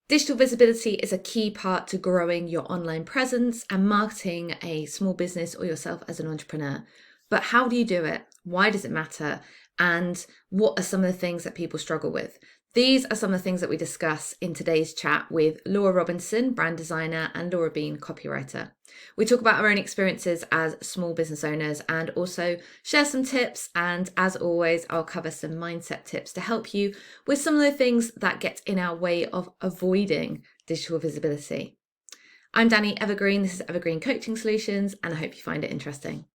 Digital visibility is a key part to growing your online presence and marketing a small business or yourself as an entrepreneur. But how do you do it? Why does it matter? And what are some of the things that people struggle with? These are some of the things that we discuss in today's chat with Laura Robinson, brand designer, and Laura Bean, copywriter. We talk about our own experiences as small business owners and also share some tips. And as always, I'll cover some mindset tips to help you with some of the things that get in our way of avoiding digital visibility. I'm Danny Evergreen. This is Evergreen Coaching Solutions, and I hope you find it interesting.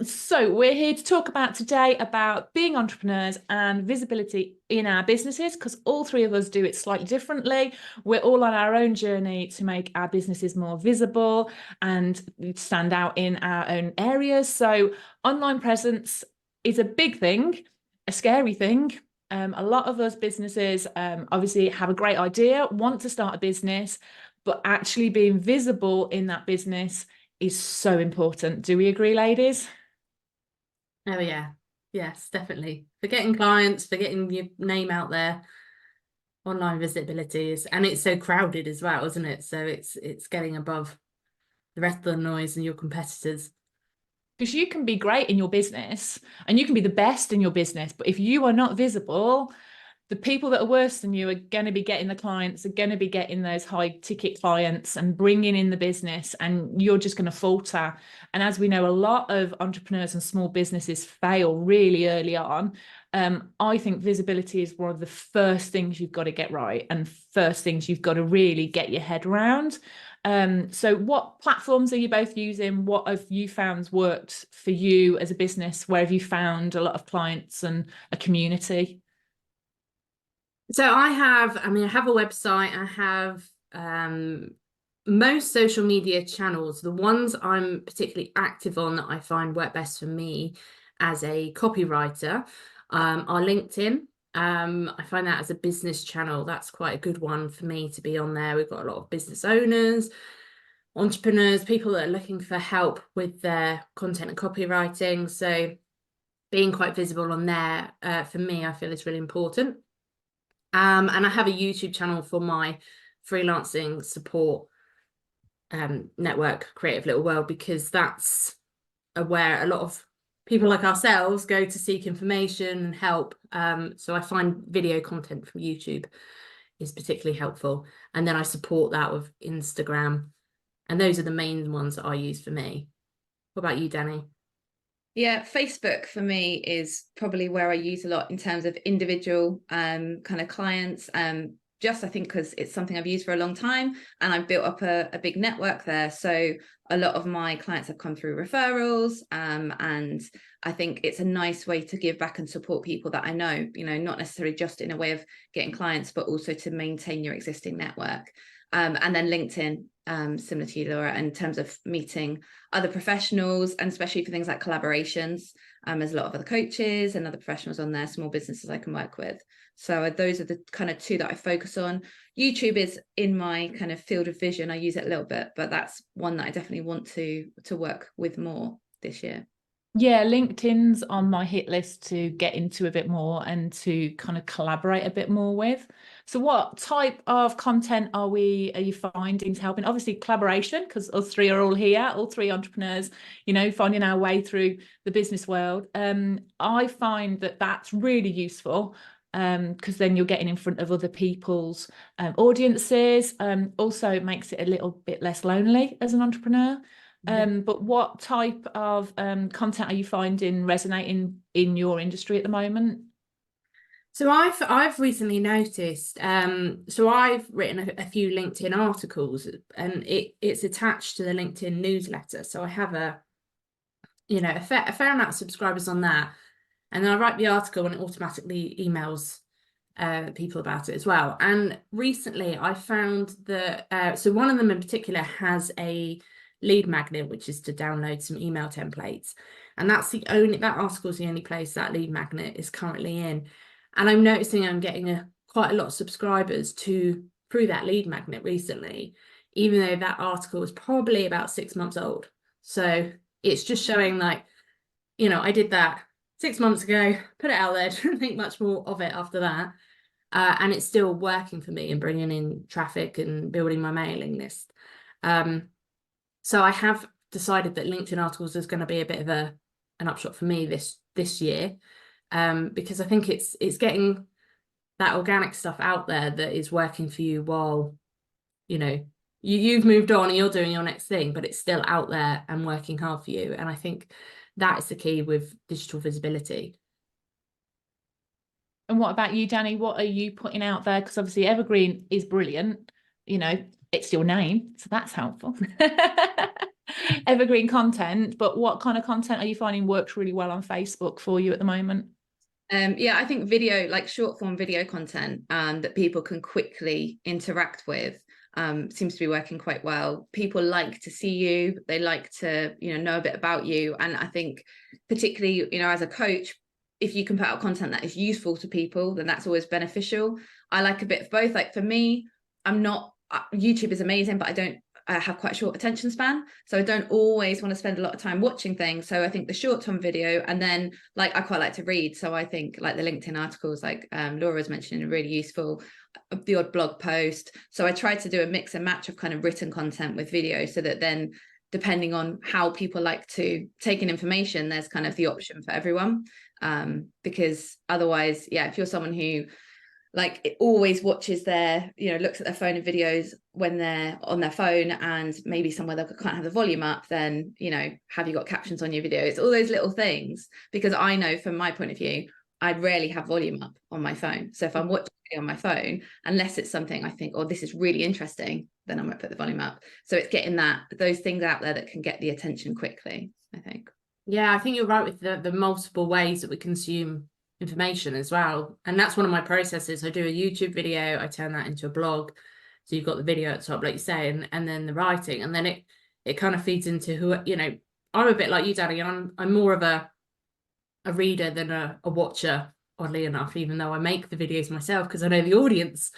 So we're here to talk about today about being entrepreneurs and visibility in our businesses, because all three of us do it slightly differently. We're all on our own journey to make our businesses more visible and stand out in our own areas. So online presence is a big thing, a scary thing. A lot of us businesses obviously have a great idea, want to start a business, but actually being visible in that business is so important. Do we agree, ladies? Oh yeah, yes, definitely. For getting clients, for getting your name out there, online visibility is, and it's so crowded as well, isn't it? So it's getting above the rest of the noise and your competitors. Because you can be great in your business and you can be the best in your business, but if you are not visible, the people that are worse than you are going to be getting the clients, are going to be getting those high ticket clients and bringing in the business, and you're just going to falter. And as we know, a lot of entrepreneurs and small businesses fail really early on. I think visibility is one of the first things you've got to get right, and first things you've got to really get your head around. So what platforms are you both using? What have you found worked for you as a business? Where have you found a lot of clients and a community? So I have a website, I have most social media channels. The ones I'm particularly active on that I find work best for me as a copywriter are LinkedIn. I find that as a business channel, that's quite a good one for me to be on there. We've got a lot of business owners, entrepreneurs, people that are looking for help with their content and copywriting. So being quite visible on there, for me, I feel is really important. And I have a YouTube channel for my freelancing support network, Creative Little World, because that's where a lot of people like ourselves go to seek information and help. So I find video content from YouTube is particularly helpful. And then I support that with Instagram. And those are the main ones that I use for me. What about you, Danny? Yeah, Facebook for me is probably where I use a lot in terms of individual kind of clients. Just I think because it's something I've used for a long time and I've built up a big network there. So a lot of my clients have come through referrals, and I think it's a nice way to give back and support people that I know, not necessarily just in a way of getting clients, but also to maintain your existing network. And then LinkedIn, similar to you, Laura, in terms of meeting other professionals, and especially for things like collaborations. There's a lot of other coaches and other professionals on there, small businesses I can work with. So those are the kind of two that I focus on. YouTube is in my kind of field of vision. I use it a little bit, but that's one that I definitely want to work with more this year. Yeah, LinkedIn's on my hit list to get into a bit more and to kind of collaborate a bit more with. So what type of content are you finding to helping? Obviously collaboration, because us three are all here, all three entrepreneurs, finding our way through the business world. I find that that's really useful, because then you're getting in front of other people's audiences. Also, it makes it a little bit less lonely as an entrepreneur. But what type of content are you finding resonating in your industry at the moment? So I've recently noticed, so I've written a few LinkedIn articles, and it's attached to the LinkedIn newsletter. So I have a fair amount of subscribers on that. And then I write the article and it automatically emails people about it as well. And recently I found that, so one of them in particular has a lead magnet, which is to download some email templates. And that article is the only place that lead magnet is currently in. And I'm noticing I'm getting quite a lot of subscribers through that lead magnet recently, even though that article is probably about 6 months old. So it's just showing like, I did that 6 months ago, put it out there, didn't think much more of it after that. And it's still working for me and bringing in traffic and building my mailing list. So I have decided that LinkedIn articles is going to be a bit of an upshot for me this year, because I think it's getting that organic stuff out there that is working for you while, you know, you've moved on and you're doing your next thing, but it's still out there and working hard for you. And I think that is the key with digital visibility. And what about you, Danny? What are you putting out there? Because obviously Evergreen is brilliant. You know, it's your name, so that's helpful. Evergreen content, but what kind of content are you finding works really well on Facebook for you at the moment? Yeah, I think video, like short form video content that people can quickly interact with, seems to be working quite well. People like to see you, they like to, you know a bit about you. And I think particularly, as a coach, if you can put out content that is useful to people, then that's always beneficial. I like a bit of both. Like for me, YouTube is amazing, but I have quite a short attention span, so I don't always want to spend a lot of time watching things. So I think the short-term video, and then like I quite like to read, so I think like the LinkedIn articles, like Laura's mentioning, are really useful. The odd blog post. So I try to do a mix and match of kind of written content with video, so that then depending on how people like to take in information, there's kind of the option for everyone. Because otherwise, yeah, if you're someone who like it always watches looks at their phone and videos when they're on their phone, and maybe somewhere they can't have the volume up, then, have you got captions on your video? It's all those little things, because I know from my point of view, I rarely have volume up on my phone. So if I'm watching on my phone, unless it's something I think, oh, this is really interesting, then I might put the volume up. So it's getting those things out there that can get the attention quickly, I think. Yeah, I think you're right with the multiple ways that we consume information as well. And that's one of my processes. I do a YouTube video, I turn that into a blog. So you've got the video at the top, like you say, and then the writing, and then it kind of feeds into who, I'm a bit like you, Danny, and I'm more of a reader than a watcher, oddly enough, even though I make the videos myself, because I know the audience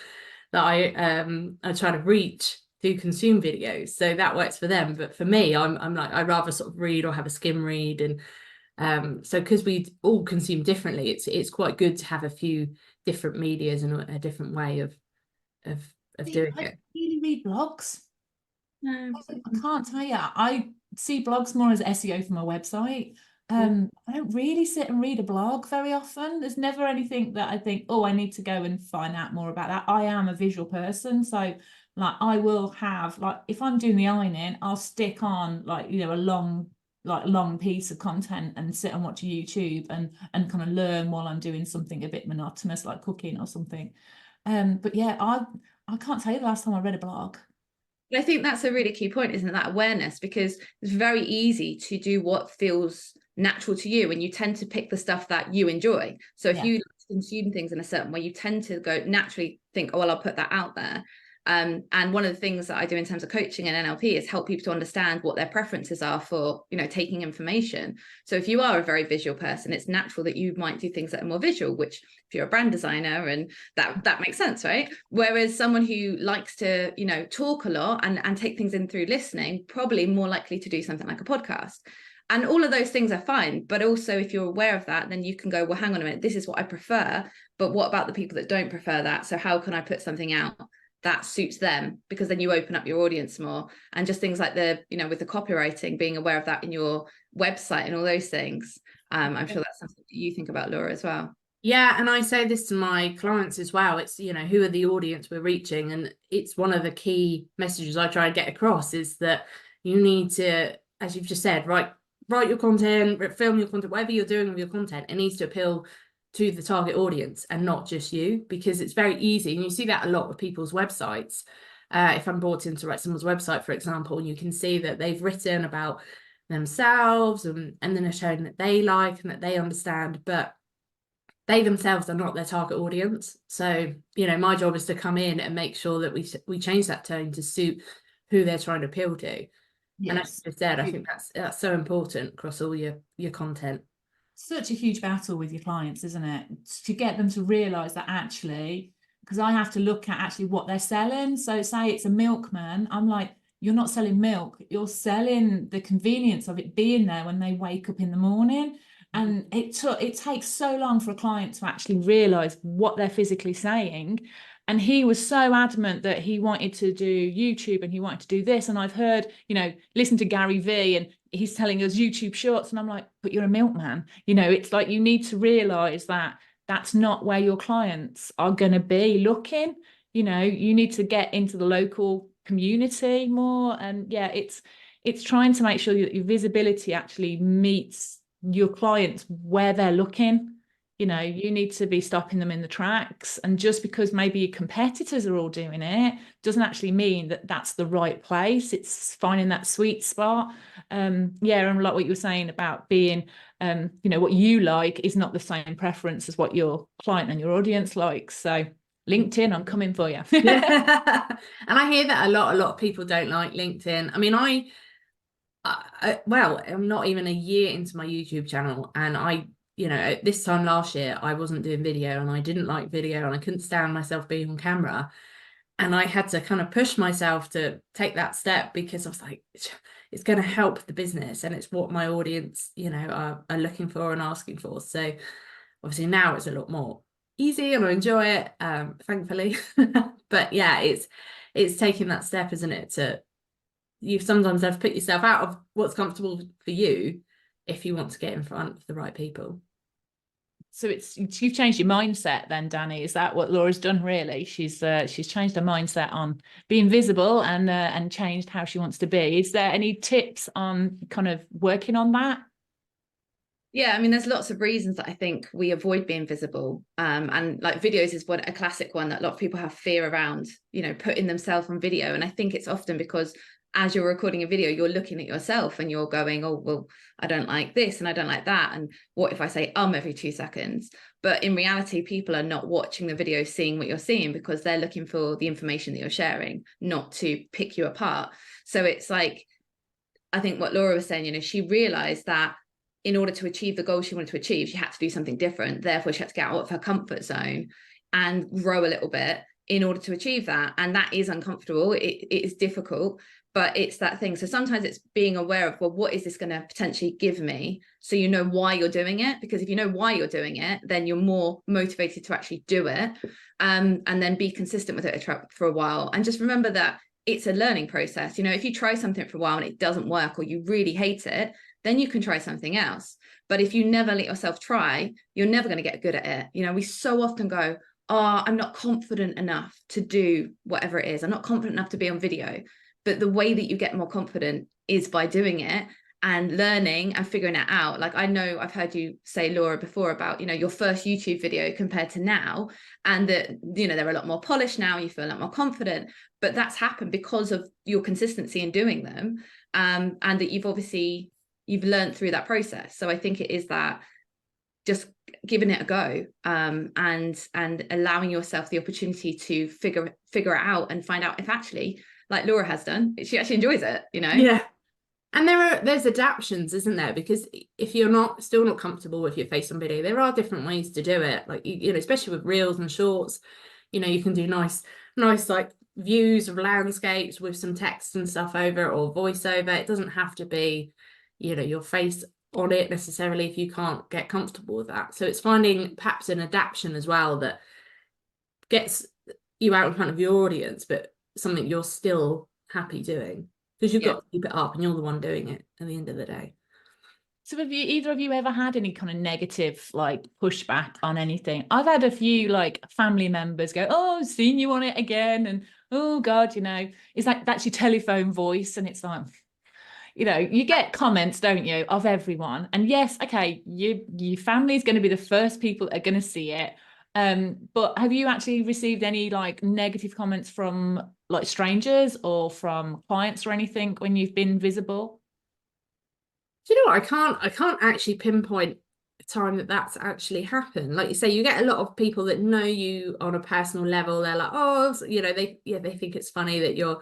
that I try to reach do consume videos, so that works for them. But for me, I'm like, I rather sort of read or have a skim read. And so because we all consume differently, it's quite good to have a few different medias and a different way of doing it. I really read blogs. No, I can't tell you. I see blogs more as SEO for my website. I don't really sit and read a blog very often. There's never anything that I think, oh, I need to go and find out more about that. I am a visual person, so like I will have, like, if I'm doing the ironing, I'll stick on like, a long piece of content and sit and watch YouTube and kind of learn while I'm doing something a bit monotonous like cooking or something. But yeah, I can't tell you the last time I read a blog. I think that's a really key point, isn't it? That awareness, because it's very easy to do what feels natural to you, and you tend to pick the stuff that you enjoy. So if you consume things in a certain way, you tend to go naturally think, oh, well, I'll put that out there. And one of the things that I do in terms of coaching and NLP is help people to understand what their preferences are for, taking information. So if you are a very visual person, it's natural that you might do things that are more visual, which if you're a brand designer, and that makes sense, right? Whereas someone who likes to, talk a lot and take things in through listening, probably more likely to do something like a podcast. And all of those things are fine. But also, if you're aware of that, then you can go, well, hang on a minute, this is what I prefer. But what about the people that don't prefer that? So how can I put something out that suits them? Because then you open up your audience more. And just things like with the copywriting, being aware of that in your website and all those things. I'm sure that's something that you think about, Laura, as well. Yeah, and I say this to my clients as well. It's, who are the audience we're reaching? And it's one of the key messages I try to get across, is that you need to, as you've just said, write your content, film your content, whatever you're doing with your content, it needs to appeal to the target audience and not just you, because it's very easy. And you see that a lot with people's websites. If I'm brought in to write someone's website, for example, you can see that they've written about themselves and then are showing that they like and that they understand, but they themselves are not their target audience. So, my job is to come in and make sure that we change that tone to suit who they're trying to appeal to. Yes. And as I said, I think that's so important across all your content. Such a huge battle with your clients, isn't it? To get them to realize that actually, because I have to look at actually what they're selling. So say it's a milkman, I'm like, you're not selling milk, you're selling the convenience of it being there when they wake up in the morning. And it takes so long for a client to actually realize what they're physically saying. And he was so adamant that he wanted to do YouTube and he wanted to do this. And I've heard, listen to Gary Vee and he's telling us YouTube shorts. And I'm like, but you're a milkman. It's like you need to realize that that's not where your clients are going to be looking. You need to get into the local community more. And yeah, it's trying to make sure that your visibility actually meets your clients where they're looking. You need to be stopping them in the tracks. And just because maybe your competitors are all doing it doesn't actually mean that that's the right place. It's finding that sweet spot. And like what you were saying about being, what you like is not the same preference as what your client and your audience likes. So LinkedIn, I'm coming for you. Yeah. And I hear that a lot of people don't like LinkedIn. I mean, I'm not even a year into my YouTube channel, and this time last year I wasn't doing video and I didn't like video and I couldn't stand myself being on camera, and I had to kind of push myself to take that step because I was like, it's going to help the business and it's what my audience are looking for and asking for. So obviously now it's a lot more easy and I enjoy it, thankfully. But yeah, it's taking that step, isn't it, you sometimes have to put yourself out of what's comfortable for you if you want to get in front of the right people. So you've changed your mindset then, Danny. Is that what Laura's done really? She's changed her mindset on being visible and changed how she wants to be. Is there any tips on kind of working on that? Yeah, I mean, there's lots of reasons that I think we avoid being visible. And like videos is a classic one that a lot of people have fear around, putting themselves on video. And I think it's often because as you're recording a video, you're looking at yourself and you're going, oh, well, I don't like this and I don't like that. And what if I say every 2 seconds? But in reality, people are not watching the video, seeing what you're seeing because they're looking for the information that you're sharing, not to pick you apart. So it's like, I think what Laura was saying, she realized that in order to achieve the goal she wanted to achieve, she had to do something different. Therefore, she had to get out of her comfort zone and grow a little bit in order to achieve that. And that is uncomfortable. It is difficult, but it's that thing. So sometimes it's being aware of, well, what is this going to potentially give me? So you know why you're doing it, because if you know why you're doing it, then you're more motivated to actually do it, and then be consistent with it for a while. And just remember that it's a learning process. If you try something for a while and it doesn't work or you really hate it, then you can try something else. But if you never let yourself try, you're never going to get good at it. We so often go, oh, I'm not confident enough to do whatever it is. I'm not confident enough to be on video. But the way that you get more confident is by doing it and learning and figuring it out. Like I know I've heard you say, Laura, before about, your first YouTube video compared to now, and that, they're a lot more polished now, you feel a lot more confident, but that's happened because of your consistency in doing them. And that you've learned through that process. So I think it is that just giving it a go, and allowing yourself the opportunity to figure it out and find out if actually, like Laura has done, she actually enjoys it, Yeah. And there's adaptions, isn't there? Because if you're still not comfortable with your face on video, there are different ways to do it. Like, especially with reels and shorts, you can do nice like views of landscapes with some text and stuff over or voiceover. It doesn't have to be, your face on it necessarily if you can't get comfortable with that. So it's finding perhaps an adaptation as well that gets you out in front of your audience, but something you're still happy doing, because you've got to keep it up and you're the one doing it at the end of the day. So have either of you ever had any kind of negative like pushback on anything? I've had a few like family members go, oh, I've seen you on it again, and oh God, it's like that's your telephone voice, and it's like, you get comments, don't you, of everyone. And yes, okay, your family is going to be the first people that are going to see it. But have you actually received any like negative comments from like strangers or from clients or anything when you've been visible? Do you know what? I can't actually pinpoint a time that's actually happened. Like you say, you get a lot of people that know you on a personal level. They're like, oh, they think it's funny that you're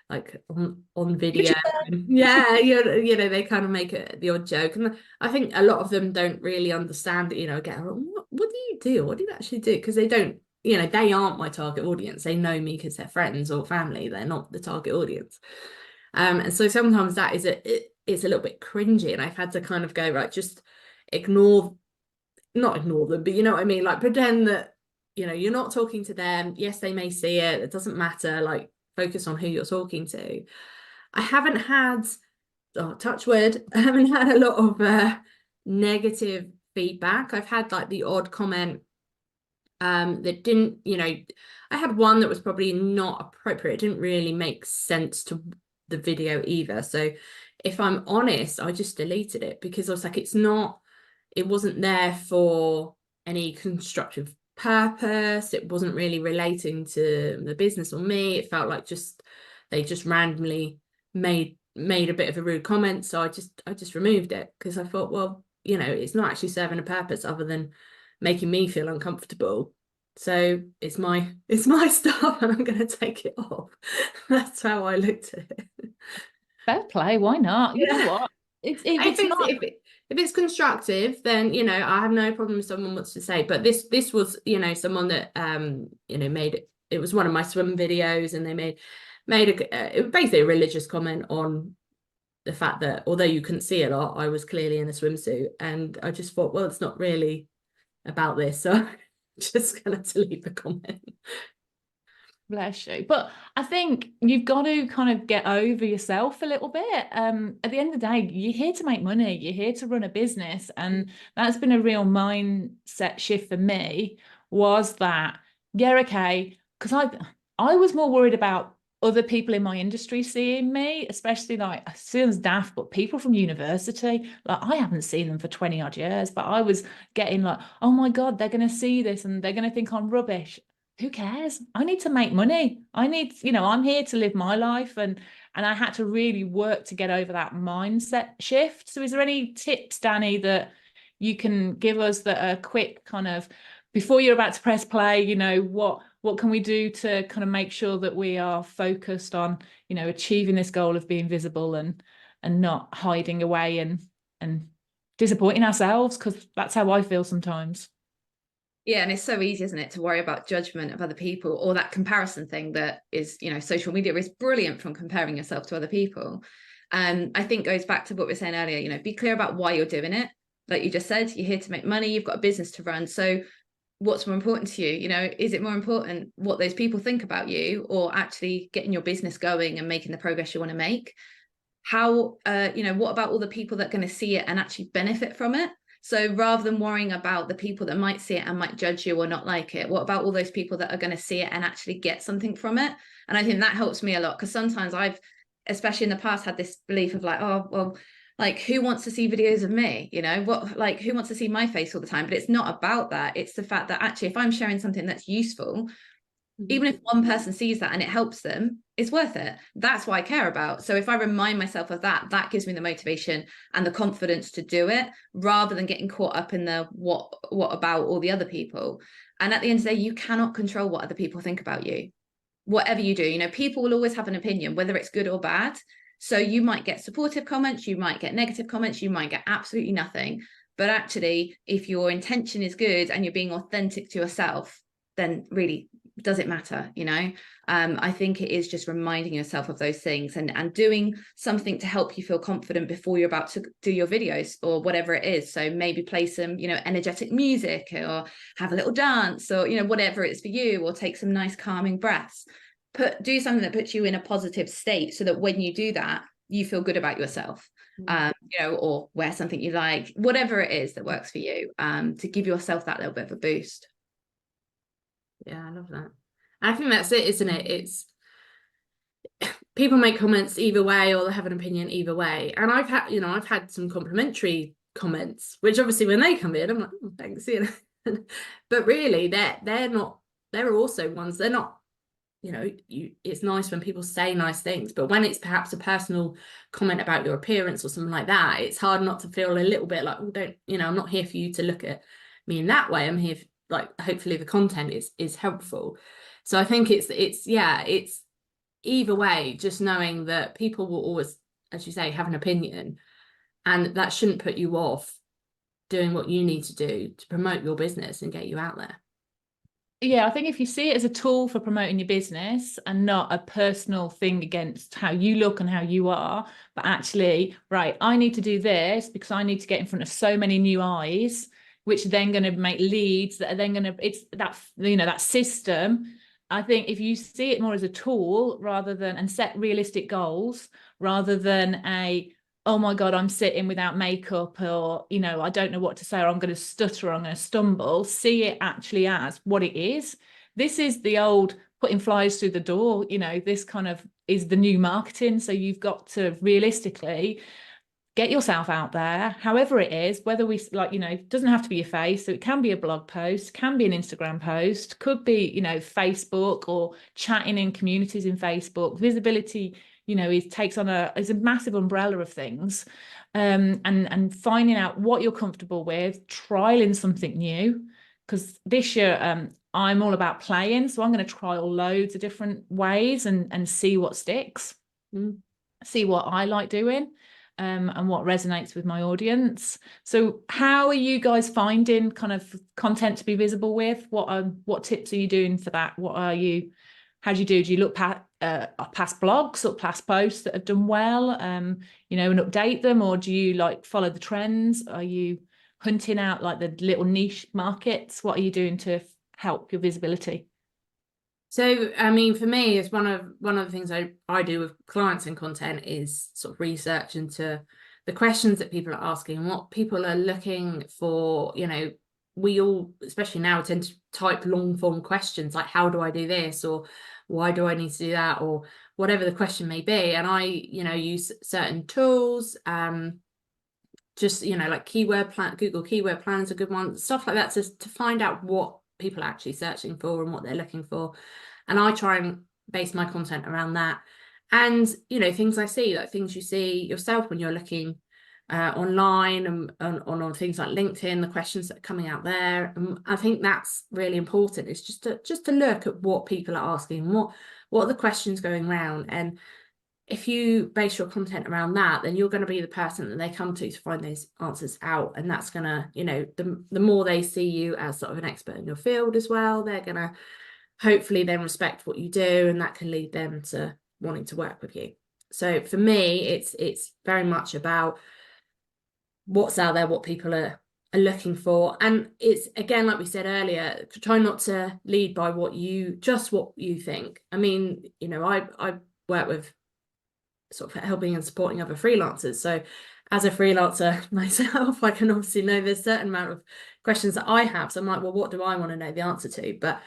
like on video. Yeah, they kind of make the odd joke. And I think a lot of them don't really understand it, again, what do you do? What do you actually do? Because they don't, they aren't my target audience. They know me because they're friends or family. They're not the target audience. And so sometimes that is it's a little bit cringy, and I've had to kind of go, right, just not ignore them, but you know what I mean? Like pretend that, you know, you're not talking to them. Yes, they may see it. It doesn't matter. Like focus on who you're talking to. I haven't had, oh, touch wood, I haven't had a lot of negative feedback. I've had like the odd comment that didn't, you know, I had one that was probably not appropriate. It didn't really make sense to the video either. So if I'm honest, I just deleted it because I was like, it wasn't there for any constructive purpose. It wasn't really relating to the business or me. It felt like they just randomly made a bit of a rude comment. So I just removed it because I thought, well, you know, it's not actually serving a purpose other than making me feel uncomfortable. So it's my stuff and I'm going to take it off. That's how I looked at it. Fair play, why not? You know what? If it's constructive, then you know I have no problem with someone wants to say. But this was, you know, someone that you know it was one of my swim videos, and they made basically a religious comment on the fact that although you couldn't see a lot, I was clearly in a swimsuit, and I just thought, well, it's not really about this, so I'm just gonna delete the comment. Bless you. But I think you've got to kind of get over yourself a little bit. At the end of the day, you're here to make money, you're here to run a business. And that's been a real mindset shift for me, was that, yeah, okay, because I was more worried about other people in my industry seeing me, especially like, it sounds daft, but people from university, like I haven't seen them for 20 odd years, but I was getting like, oh my God, they're going to see this and they're going to think I'm rubbish. Who cares? I need to make money. I need, you know, I'm here to live my life, and I had to really work to get over that mindset shift. So is there any tips, Danny, that you can give us that are quick, kind of before you're about to press play, you know, what can we do to kind of make sure that we are focused on, you know, achieving this goal of being visible and not hiding away and disappointing ourselves, because that's how I feel sometimes. Yeah, and it's so easy, isn't it, to worry about judgment of other people, or that comparison thing that is, you know, social media is brilliant from comparing yourself to other people. I think goes back to what we were saying earlier, you know, be clear about why you're doing it. Like you just said, you're here to make money, you've got a business to run. So what's more important to you? You know, is it more important what those people think about you, or actually getting your business going and making the progress you want to make? How, you know, what about all the people that are going to see it and actually benefit from it? So rather than worrying about the people that might see it and might judge you or not like it, what about all those people that are going to see it and actually get something from it? And I think that helps me a lot, because sometimes I've, especially in the past, had this belief of like, oh, well, like who wants to see videos of me? You know, what, like who wants to see my face all the time? But it's not about that. It's the fact that actually, if I'm sharing something that's useful, even if one person sees that and it helps them, it's worth it. That's what I care about. So if I remind myself of that, that gives me the motivation and the confidence to do it, rather than getting caught up in the what about all the other people. And at the end of the day, you cannot control what other people think about you. Whatever you do, you know, people will always have an opinion, whether it's good or bad. So you might get supportive comments, you might get negative comments, you might get absolutely nothing. But actually, if your intention is good and you're being authentic to yourself, then really, does it matter? You know, I think it is just reminding yourself of those things and doing something to help you feel confident before you're about to do your videos or whatever it is. So maybe play some, you know, energetic music, or have a little dance, or, you know, whatever it's for you, or take some nice calming breaths. Do something that puts you in a positive state, so that when you do that, you feel good about yourself. You know, or wear something you like, whatever it is that works for you, to give yourself that little bit of a boost. Yeah, I love that. I think that's it, isn't it? It's people make comments either way, or they have an opinion either way. And I've had some complimentary comments, which obviously when they come in, I'm like, oh, thanks, you know. But really, they're also ones, they're not, you know, it's nice when people say nice things, but when it's perhaps a personal comment about your appearance or something like that, it's hard not to feel a little bit like, oh, don't, you know, I'm not here for you to look at me in that way. I'm here for, like, hopefully the content is helpful. So I think it's either way, just knowing that people will always, as you say, have an opinion, and that shouldn't put you off doing what you need to do to promote your business and get you out there. Yeah, I think if you see it as a tool for promoting your business and not a personal thing against how you look and how you are, but actually, right, I need to do this because I need to get in front of so many new eyes, which are then going to make leads that are then going to, it's that, you know, that system. I think if you see it more as a tool rather than, and set realistic goals rather than oh my God, I'm sitting without makeup, or, you know, I don't know what to say, or I'm going to stutter, or I'm going to stumble. See it actually as what it is. This is the old putting flies through the door. You know, this kind of is the new marketing. So you've got to realistically get yourself out there, however it is, whether we like, you know, it doesn't have to be your face. So it can be a blog post, can be an Instagram post, could be, you know, Facebook or chatting in communities in Facebook. Visibility, you know, it takes on is a massive umbrella of things, and finding out what you're comfortable with, trialing something new. Because this year, I'm all about playing, so I'm going to trial loads of different ways and see what sticks, see what I like doing, and what resonates with my audience. So, how are you guys finding kind of content to be visible with? What tips are you doing for that? How do you do? Do you look past blogs or past posts that have done well, you know, and update them, or do you like follow the trends? Are you hunting out like the little niche markets? What are you doing to help your visibility? So, I mean, for me, it's one of the things I do with clients and content is sort of research into the questions that people are asking and what people are looking for. You know, we all, especially now, tend to type long form questions like, how do I do this? Or why do I need to do that? Or whatever the question may be. And I, you know, use certain tools, just, you know, like Google Keyword Planner is a good one, stuff like that, to find out what people are actually searching for and what they're looking for. And I try and base my content around that. And, you know, things I see, like things you see yourself when you're looking online and on things like LinkedIn, the questions that are coming out there. And I think that's really important. It's just to look at what people are asking, what are the questions going around. And if you base your content around that, then you're going to be the person that they come to find those answers out. And that's going to, you know, the more they see you as sort of an expert in your field as well, they're going to hopefully then respect what you do, and that can lead them to wanting to work with you. So for me, it's very much about what's out there, what people are looking for. And it's, again, like we said earlier, try not to lead by what you think. I mean, you know, I work with sort of helping and supporting other freelancers. So as a freelancer myself, I can obviously know there's a certain amount of questions that I have. So I'm like, well, what do I want to know the answer to? But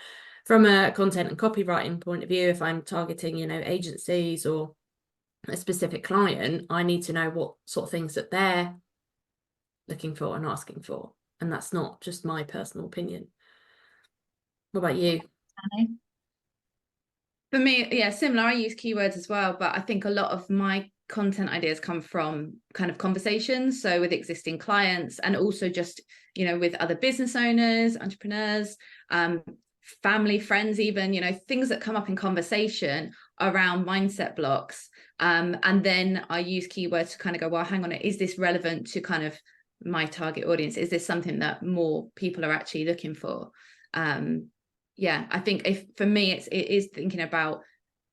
from a content and copywriting point of view, if I'm targeting, you know, agencies or a specific client, I need to know what sort of things that they're looking for and asking for. And that's not just my personal opinion. What about you? For me, yeah, similar. I use keywords as well, but I think a lot of my content ideas come from kind of conversations. So with existing clients, and also just, you know, with other business owners, entrepreneurs, family, friends, even, you know, things that come up in conversation around mindset blocks. And then I use keywords to kind of go, well, hang on, is this relevant to kind of my target audience? Is this something that more people are actually looking for? Yeah, I think for me, it is thinking about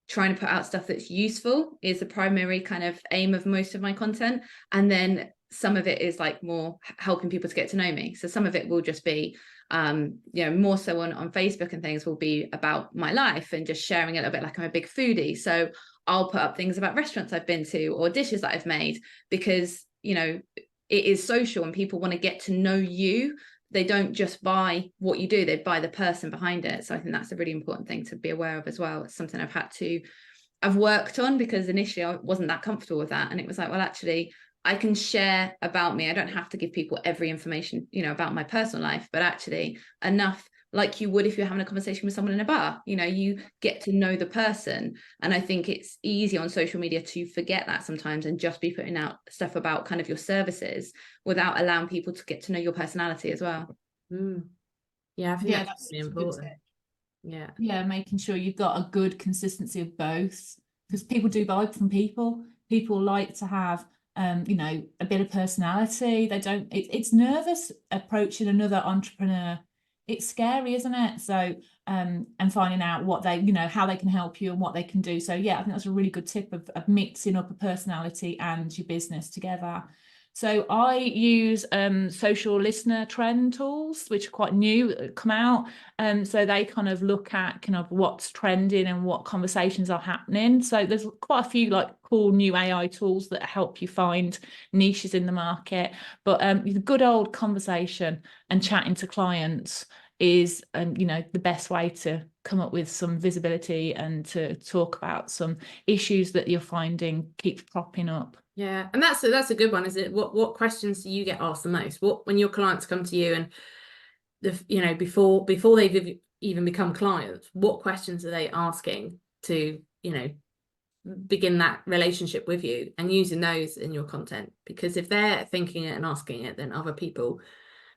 trying to put out stuff that's useful is the primary kind of aim of most of my content. And then some of it is like more helping people to get to know me. So some of it will just be, you know, more so on Facebook and things will be about my life and just sharing a little bit, like I'm a big foodie. So I'll put up things about restaurants I've been to or dishes that I've made, because, you know, it is social and people want to get to know you. They don't just buy what you do, they buy the person behind it. So I think that's a really important thing to be aware of as well. It's something I've worked on, because initially I wasn't that comfortable with that. And it was like, well, actually, I can share about me. I don't have to give people every information, you know, about my personal life, but actually enough, like you would if you're having a conversation with someone in a bar, you know, you get to know the person. And I think it's easy on social media to forget that sometimes and just be putting out stuff about kind of your services without allowing people to get to know your personality as well. Yeah, I think that's really important. Yeah, making sure you've got a good consistency of both, because people do buy from people. People like to have you know, a bit of personality. They don't, it's nervous approaching another entrepreneur. it's scary, isn't it? So and finding out what they, how they can help you and what they can do. So yeah, I think that's a really good tip of mixing up a personality and your business together. So I use social listener trend tools, which are quite new, come out. So they kind of look at kind of what's trending and what conversations are happening. So there's quite a few like cool new AI tools that help you find niches in the market. But the good old conversation and chatting to clients is the best way to come up with some visibility and to talk about some issues that you're finding keep popping up. Yeah, and that's a good one, is it? What questions do you get asked the most? What, when your clients come to you and before they've even become clients, what questions are they asking to begin that relationship with you, and using those in your content? Because if they're thinking it and asking it, then other people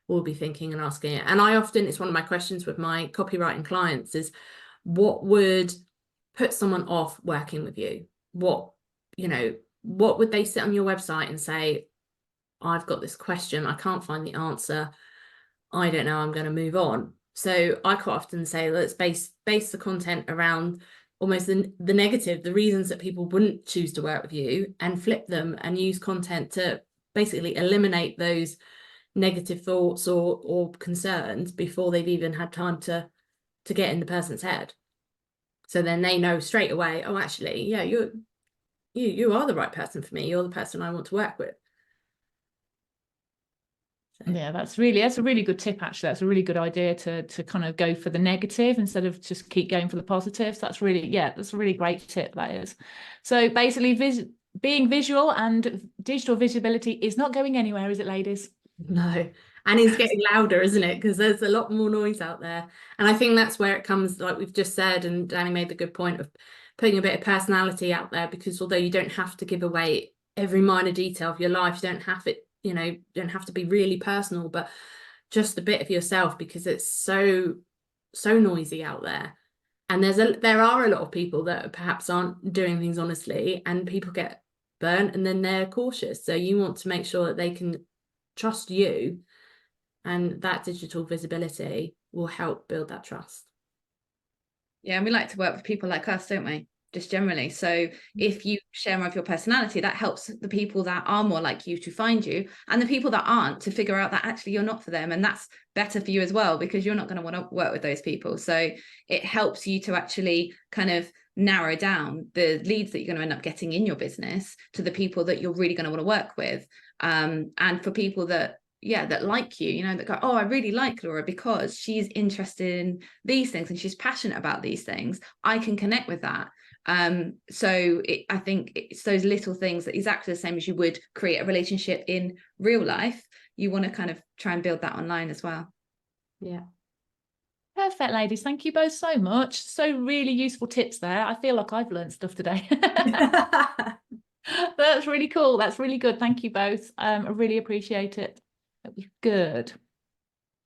will be thinking and asking it. And it's one of my questions with my copywriting clients is, what would put someone off working with you? What would they sit on your website and say, I've got this question, I can't find the answer, I don't know, I'm going to move on. So I quite often say, let's base the content around almost the negative, the reasons that people wouldn't choose to work with you, and flip them and use content to basically eliminate those negative thoughts or concerns before they've even had time to get in the person's head. So then they know straight away, oh, actually, yeah, you are the right person for me. You're the person I want to work with. So. Yeah, that's a really good tip, actually. That's a really good idea to kind of go for the negative instead of just keep going for the positives. That's a really great tip, that is. So basically being visual and digital visibility is not going anywhere, is it, ladies? No. And it's getting louder, isn't it? Because there's a lot more noise out there. And I think that's where it comes, like we've just said, and Danny made the good point of putting a bit of personality out there, because although you don't have to give away every minor detail of your life, you don't have it, don't have to be really personal, but just a bit of yourself, because it's so noisy out there. And there are a lot of people that perhaps aren't doing things honestly, and people get burnt and then they're cautious. So you want to make sure that they can trust you, and that digital visibility will help build that trust. Yeah, and we like to work with people like us, don't we? Just generally. So if you share more of your personality, that helps the people that are more like you to find you, and the people that aren't to figure out that actually you're not for them. And that's better for you as well, because you're not going to want to work with those people. So it helps you to actually kind of narrow down the leads that you're going to end up getting in your business to the people that you're really going to want to work with. And for people that like you, that go, oh, I really like Laura because she's interested in these things and she's passionate about these things, I can connect with that. So I think it's those little things that exactly the same as you would create a relationship in real life, you want to kind of try and build that online as well. Yeah. Perfect, ladies. Thank you both so much. So really useful tips there. I feel like I've learned stuff today. That's really cool. That's really good. Thank you both. I really appreciate it. It was good.